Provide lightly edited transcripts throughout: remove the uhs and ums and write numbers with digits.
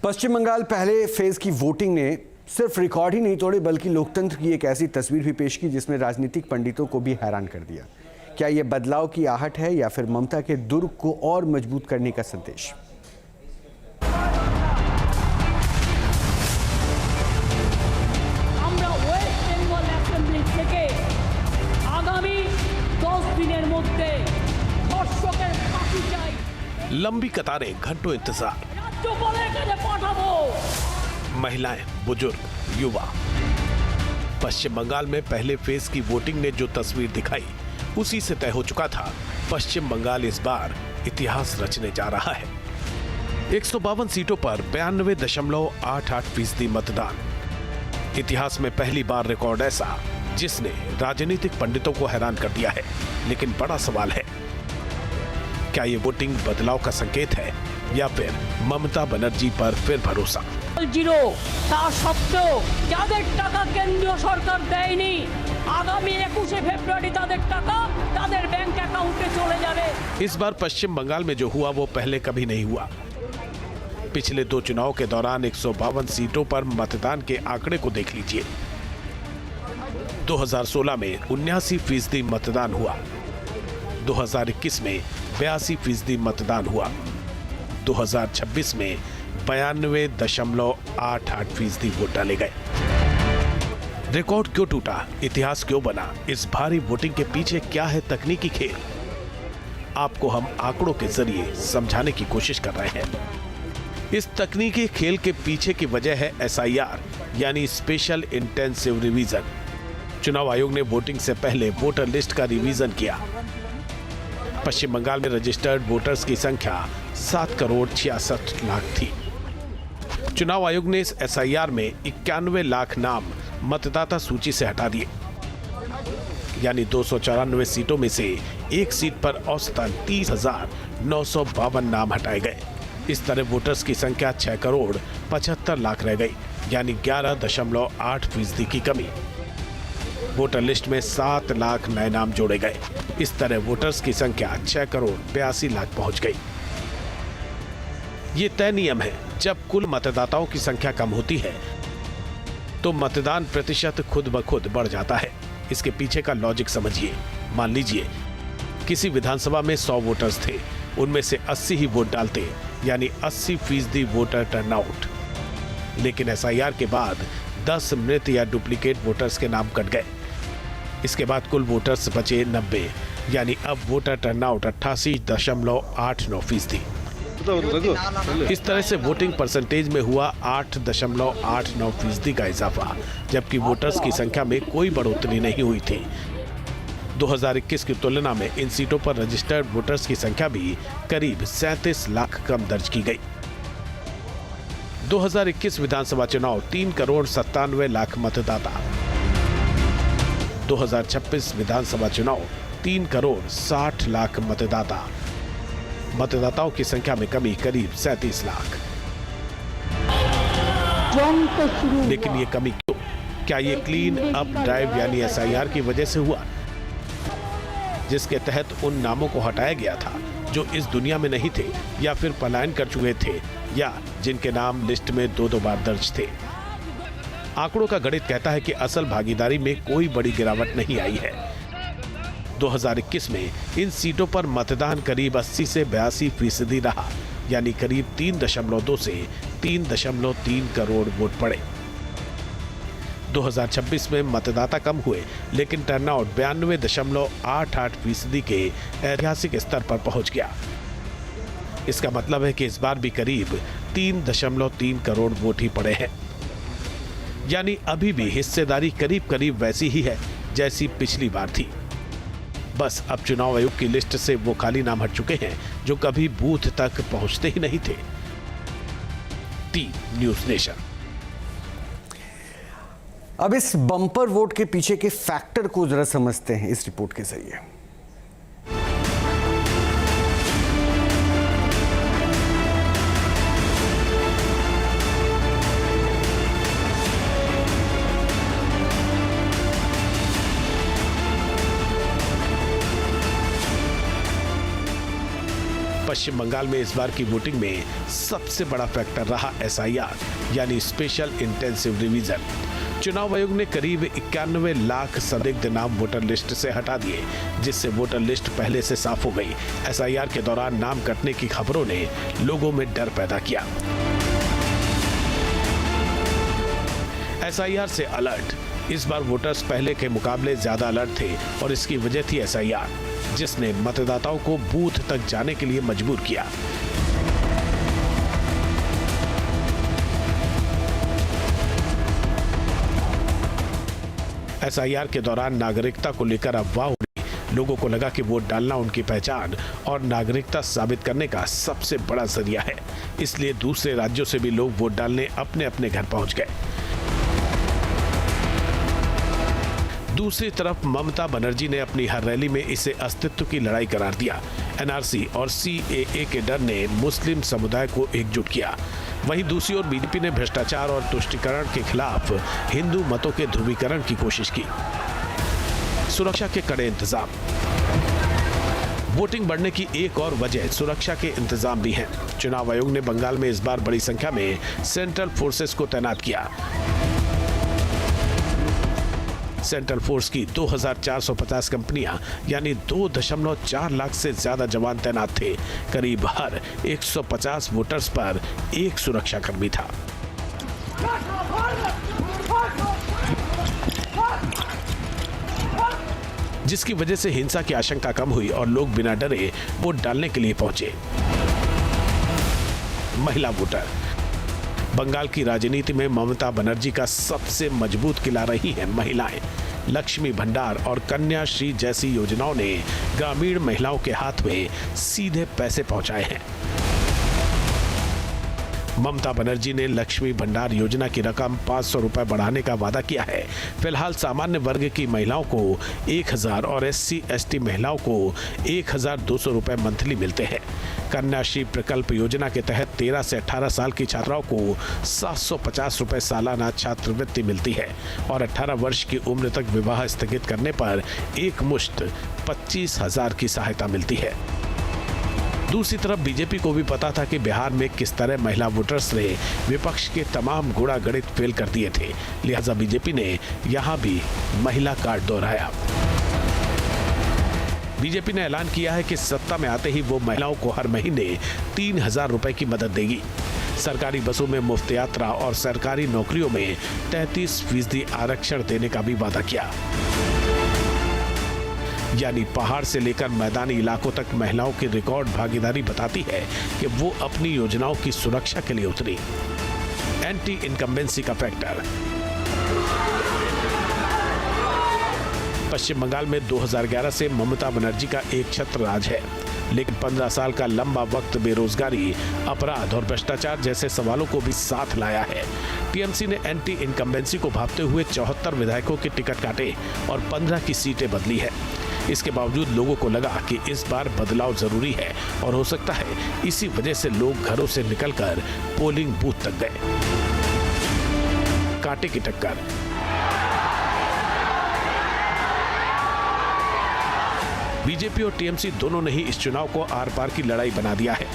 पश्चिम बंगाल पहले फेज की वोटिंग ने सिर्फ रिकॉर्ड ही नहीं तोड़े बल्कि लोकतंत्र की एक ऐसी तस्वीर भी पेश की जिसमें राजनीतिक पंडितों को भी हैरान कर दिया। क्या ये बदलाव की आहट है या फिर ममता के दुर्ग को और मजबूत करने का संदेश? लंबी कतारें, घंटों इंतजार, महिलाएं, बुजुर्ग, युवा। पश्चिम बंगाल में पहले फेज की वोटिंग ने जो तस्वीर दिखाई उसी से तय हो चुका था पश्चिम बंगाल इस बार इतिहास रचने जा रहा है। 152 सीटों पर 92.88% मतदान। इतिहास में पहली बार रिकॉर्ड ऐसा जिसने राजनीतिक पंडितों को हैरान कर दिया है। लेकिन बड़ा सवाल है, क्या ये वोटिंग बदलाव का संकेत है या फिर ममता बनर्जी पर फिर भरोसा? जीरो ता सत्त्वेও যাদের টাকা কেন্দ্রীয় সরকার দেয়নি আগামী 21 ফেব্রুয়ারি তাদের টাকা তাদের ব্যাংক অ্যাকাউন্টে চলে যাবে। इस बार पश्चिम बंगाल में जो हुआ वो पहले कभी नहीं हुआ। पिछले दो चुनाव के दौरान 152 सीटों पर मतदान के आंकड़े को देख लीजिए। 2016 में 79% मतदान हुआ, 2021 में 82% मतदान हुआ, 2026 में 92.88% वोट डाले गए। रिकॉर्ड क्यों टूटा, इतिहास क्यों बना, इस भारी वोटिंग के पीछे क्या है तकनीकी खेल, आपको हम आंकड़ों के जरिए समझाने की कोशिश कर रहे हैं। इस तकनीकी खेल के पीछे की वजह है SIR यानी स्पेशल इंटेंसिव रिवीजन। चुनाव आयोग ने वोटिंग से पहले वोटर लिस्ट का रिवीजन किया। पश्चिम बंगाल में रजिस्टर्ड वोटर्स की संख्या 7,66,00,000 थी। चुनाव आयोग ने इस SIR में 91 लाख नाम मतदाता सूची से हटा दिए, यानी 294 सीटों में से एक सीट पर औसतन 30,952 नाम हटाए गए। इस तरह वोटर्स की संख्या 6,75,00,000 रह गई, यानी 11.8% की कमी। वोटर लिस्ट में 7 लाख नए नाम जोड़े गए। इस तरह वोटर्स की संख्या 6,82,00,000 पहुंच गई। ये तय नियम है, जब कुल मतदाताओं की संख्या कम होती है तो मतदान प्रतिशत खुद ब खुद बढ़ जाता है। इसके पीछे का लॉजिक समझिए। मान लीजिए किसी विधानसभा में 100 वोटर्स थे, उनमें से 80 ही वोट डालते, यानी 80% वोटर टर्नआउट। लेकिन SIR के बाद 10 मृत या डुप्लीकेट वोटर्स के नाम कट गए। इसके बाद कुल वोटर्स बचे 90, यानी अब वोटर टर्नआउट 88.89%। इस तरह से वोटिंग परसेंटेज में हुआ 8.89% का इजाफा, जबकि वोटर्स की संख्या में कोई बढ़ोतरी नहीं हुई थी। 2021 की तुलना में इन सीटों पर रजिस्टर्ड वोटर्स की संख्या भी करीब 37 लाख कम दर्ज की गई। 2021 विधानसभा चुनाव 3,97,00,000 मतदाता, 2026 विधानसभा चुनाव 3,60,00,000 मतदाता। मतदाताओं की संख्या में कमी करीब 37 लाख। लेकिन ये कमी क्यों? क्या ये क्लीन अप ड्राइव यानी SIR की वजह से हुआ, जिसके तहत उन नामों को हटाया गया था जो इस दुनिया में नहीं थे या फिर पलायन कर चुके थे या जिनके नाम लिस्ट में 2 बार दर्ज थे? आंकड़ों का गणित कहता है कि असल भागीदारी में कोई बड़ी गिरावट नहीं आई है। 2021 में इन सीटों पर मतदान करीब 80 से 82% रहा, यानी करीब 3.2 से 3.3 करोड़ वोट पड़े। 2026 में मतदाता कम हुए, लेकिन टर्नआउट 92.88% के ऐतिहासिक स्तर पर पहुंच गया। इसका मतलब है कि इस बार भी करीब 3.3 करोड़ वोट ही पड़े हैं, यानी अभी भी हिस्सेदारी करीब करीब वैसी ही है जैसी पिछली बार थी। बस अब चुनाव आयोग की लिस्ट से वो खाली नाम हट चुके हैं जो कभी बूथ तक पहुंचते ही नहीं थे। News nation. अब इस बम्पर वोट के पीछे के फैक्टर को जरा समझते हैं इस रिपोर्ट के जरिए। पश्चिम बंगाल में इस बार की वोटिंग में सबसे बड़ा फैक्टर रहा SIR यानी स्पेशल इंटेंसिव रिवीजन। चुनाव आयोग ने करीब 91 लाख संदिग्ध नाम वोटर लिस्ट से हटा दिए, जिससे वोटर लिस्ट पहले से साफ हो गई। SIR के दौरान नाम कटने की खबरों ने लोगों में डर पैदा किया। SIR से अलर्ट। इस बार वोटर्स पहले के मुकाबले ज्यादा अलर्ट थे और इसकी वजह थी SIR, जिसने मतदाताओं को बूथ तक जाने के लिए मजबूर किया। SIR के दौरान नागरिकता को लेकर अफवाह उड़ी। लोगों को लगा कि वोट डालना उनकी पहचान और नागरिकता साबित करने का सबसे बड़ा जरिया है, इसलिए दूसरे राज्यों से भी लोग वोट डालने अपने अपने घर पहुंच गए। दूसरी तरफ ममता बनर्जी ने अपनी हर रैली में इसे अस्तित्व की लड़ाई करार दिया। NRC और CAA के डर ने मुस्लिम समुदाय को एकजुट किया। वहीं दूसरी ओर बीजेपी ने भ्रष्टाचार और तुष्टीकरण के खिलाफ हिंदू मतों के ध्रुवीकरण की कोशिश की। सुरक्षा के कड़े इंतजाम। वोटिंग बढ़ने की एक और वजह सुरक्षा के इंतजाम भी हैं। चुनाव आयोग ने बंगाल में इस बार बड़ी संख्या में सेंट्रल फोर्सेस को तैनात किया। सेंट्रल फोर्स की 2450 कंपनियां यानी 2.4 लाख से ज्यादा जवान तैनात थे। करीब हर 150 वोटर्स पर एक सुरक्षाकर्मी था। जिसकी वजह से हिंसा की आशंका कम हुई और लोग बिना डरे वोट डालने के लिए पहुंचे। महिला वोटर। बंगाल की राजनीति में ममता बनर्जी का सबसे मजबूत किला रही हैं महिलाएं। लक्ष्मी भंडार और कन्याश्री जैसी योजनाओं ने ग्रामीण महिलाओं के हाथ में सीधे पैसे पहुंचाए हैं। ममता बनर्जी ने लक्ष्मी भंडार योजना की रकम 500 रुपए बढ़ाने का वादा किया है। फिलहाल सामान्य वर्ग की महिलाओं को 1000 और SC/ST महिलाओं को 1200 रुपए मंथली मिलते हैं। कन्याश्री प्रकल्प योजना के तहत 13 से 18 साल की छात्राओं को 750 रुपए सालाना छात्रवृत्ति मिलती है और 18 वर्ष की उम्र तक विवाह स्थगित करने पर एक मुश्त 25,000 की सहायता मिलती है। दूसरी तरफ बीजेपी को भी पता था कि बिहार में किस तरह महिला वोटर्स ने विपक्ष के तमाम गुणा गणित फेल कर दिए थे, लिहाजा बीजेपी ने यहां भी महिला कार्ड दोहराया। बीजेपी ने ऐलान किया है कि सत्ता में आते ही वो महिलाओं को हर महीने 3000 रुपए की मदद देगी। सरकारी बसों में मुफ्त यात्रा और सरकारी नौकरियों में 33% आरक्षण देने का भी वादा किया। यानी पहाड़ से लेकर मैदानी इलाकों तक महिलाओं की रिकॉर्ड भागीदारी बताती है कि वो अपनी योजनाओं की सुरक्षा के लिए उतरी। एंटी इनकम्बेंसी का फैक्टर। पश्चिम बंगाल में 2011 से ममता बनर्जी का एक छत्र राज है, लेकिन 15 साल का लंबा वक्त बेरोजगारी, अपराध और भ्रष्टाचार जैसे सवालों को भी साथ लाया है। टीएमसी ने एंटी इनकम्बेंसी को भांपते हुए 74 विधायकों के टिकट काटे और 15 की सीटें बदली है। इसके बावजूद लोगों को लगा कि इस बार बदलाव जरूरी है और हो सकता है इसी वजह से लोग घरों से निकलकर पोलिंग बूथ तक गए। कांटे की टक्कर। बीजेपी और टीएमसी दोनों ने ही इस चुनाव को आर पार की लड़ाई बना दिया है।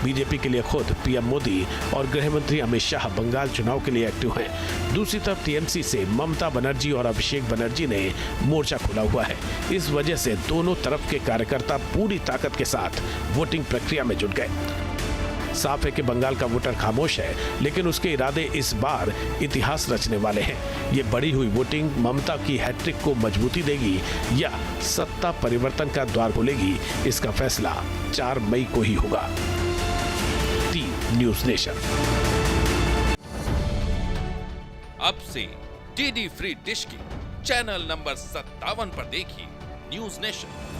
बीजेपी के लिए खुद पीएम मोदी और गृह मंत्री अमित शाह बंगाल चुनाव के लिए एक्टिव हैं। दूसरी तरफ टीएमसी से ममता बनर्जी और अभिषेक बनर्जी ने मोर्चा खोला हुआ है। इस वजह से दोनों तरफ के कार्यकर्ता पूरी ताकत के साथ वोटिंग प्रक्रिया में जुट गए। साफ है कि बंगाल का वोटर खामोश है, लेकिन उसके इरादे इस बार इतिहास रचने वाले हैं। ये बढ़ी हुई वोटिंग ममता की हैट्रिक को मजबूती देगी या सत्ता परिवर्तन का द्वार खोलेगी, इसका फैसला 4 मई को ही होगा। News nation. अब से डीडी फ्री डिश की चैनल नंबर 57 पर देखिए न्यूज़ नेशन।